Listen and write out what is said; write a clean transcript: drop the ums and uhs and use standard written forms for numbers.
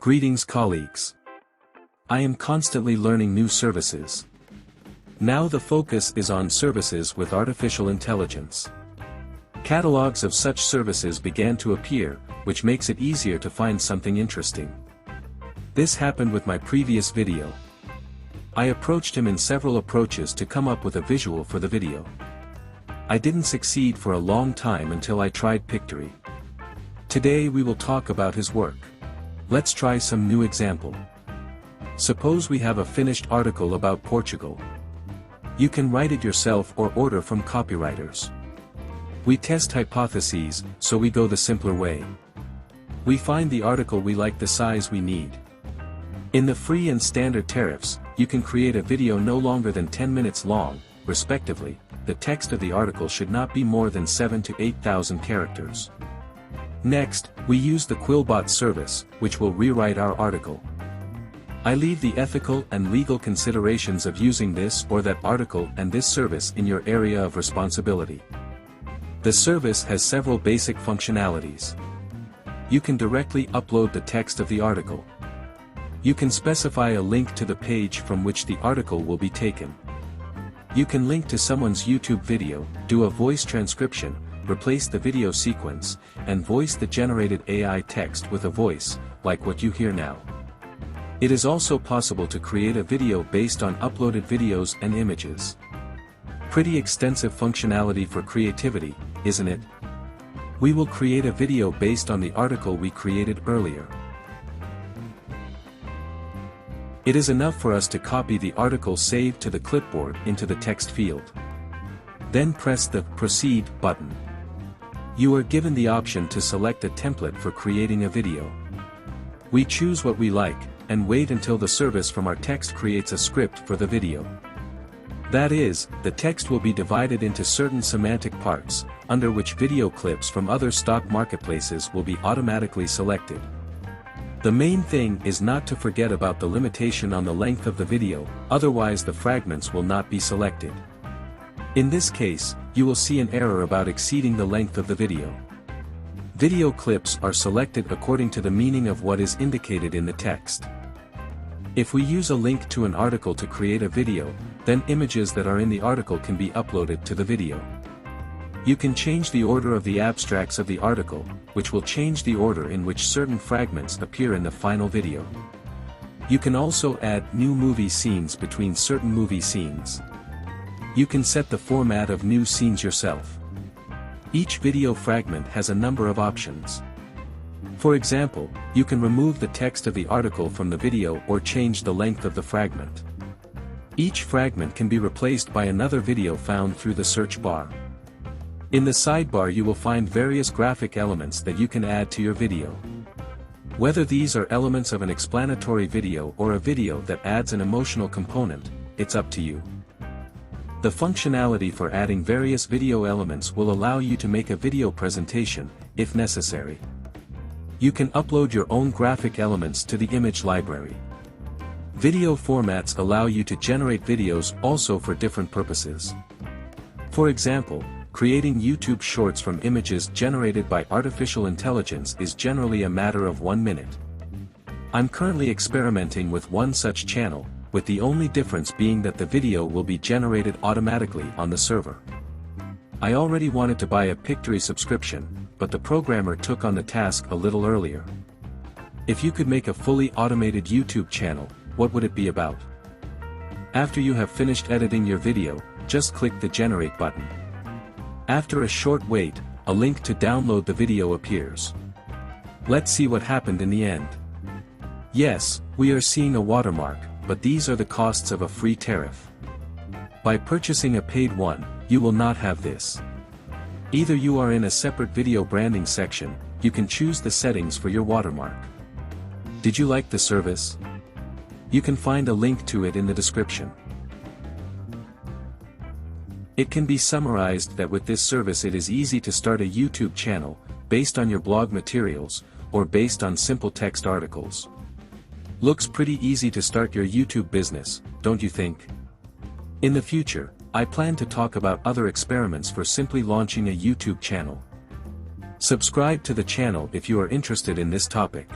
Greetings colleagues. I am constantly learning new services. Now the focus is on services with artificial intelligence. Catalogs of such services began to appear, which makes it easier to find something interesting. This happened with my previous video. I approached him in several approaches to come up with a visual for the video. I didn't succeed for a long time until I tried Pictory. Today we will talk about his work. Let's try some new example. Suppose we have a finished article about Portugal. You can write it yourself or order from copywriters. We test hypotheses, so we go the simpler way. We find the article we like, the size we need. In the free and standard tariffs, you can create a video no longer than 10 minutes long, respectively. The text of the article should not be more than 7,000 to 8,000 characters. Next, we use the Quillbot service, which will rewrite our article. I leave the ethical and legal considerations of using this or that article and this service in your area of responsibility. The service has several basic functionalities. You can directly upload the text of the article. You can specify a link to the page from which the article will be taken. You can link to someone's YouTube video, do a voice transcription, replace the video sequence, and voice the generated AI text with a voice, like what you hear now. It is also possible to create a video based on uploaded videos and images. Pretty extensive functionality for creativity, isn't it? We will create a video based on the article we created earlier. It is enough for us to copy the article saved to the clipboard into the text field. Then press the Proceed button. You are given the option to select a template for creating a video. We choose what we like, and wait until the service from our text creates a script for the video. That is, the text will be divided into certain semantic parts, under which video clips from other stock marketplaces will be automatically selected. The main thing is not to forget about the limitation on the length of the video, otherwise the fragments will not be selected. In this case, you will see an error about exceeding the length of the video. Video clips are selected according to the meaning of what is indicated in the text. If we use a link to an article to create a video, then images that are in the article can be uploaded to the video. You can change the order of the abstracts of the article, which will change the order in which certain fragments appear in the final video. You can also add new movie scenes between certain movie scenes. You can set the format of new scenes yourself. Each video fragment has a number of options. For example, you can remove the text of the article from the video or change the length of the fragment. Each fragment can be replaced by another video found through the search bar. In the sidebar you will find various graphic elements that you can add to your video. Whether these are elements of an explanatory video or a video that adds an emotional component, it's up to you. The functionality for adding various video elements will allow you to make a video presentation, if necessary. You can upload your own graphic elements to the image library. Video formats allow you to generate videos also for different purposes. For example, creating YouTube shorts from images generated by artificial intelligence is generally a matter of 1 minute. I'm currently experimenting with one such channel, with the only difference being that the video will be generated automatically on the server. I already wanted to buy a Pictory subscription, but the programmer took on the task a little earlier. If you could make a fully automated YouTube channel, what would it be about? After you have finished editing your video, just click the Generate button. After a short wait, a link to download the video appears. Let's see what happened in the end. Yes, we are seeing a watermark, but these are the costs of a free tariff. By purchasing a paid one, you will not have this. Either you are in a separate video branding section, you can choose the settings for your watermark. Did you like the service? You can find a link to it in the description. It can be summarized that with this service it is easy to start a YouTube channel, based on your blog materials, or based on simple text articles. Looks pretty easy to start your YouTube business, don't you think? In the future, I plan to talk about other experiments for simply launching a YouTube channel. Subscribe to the channel if you are interested in this topic.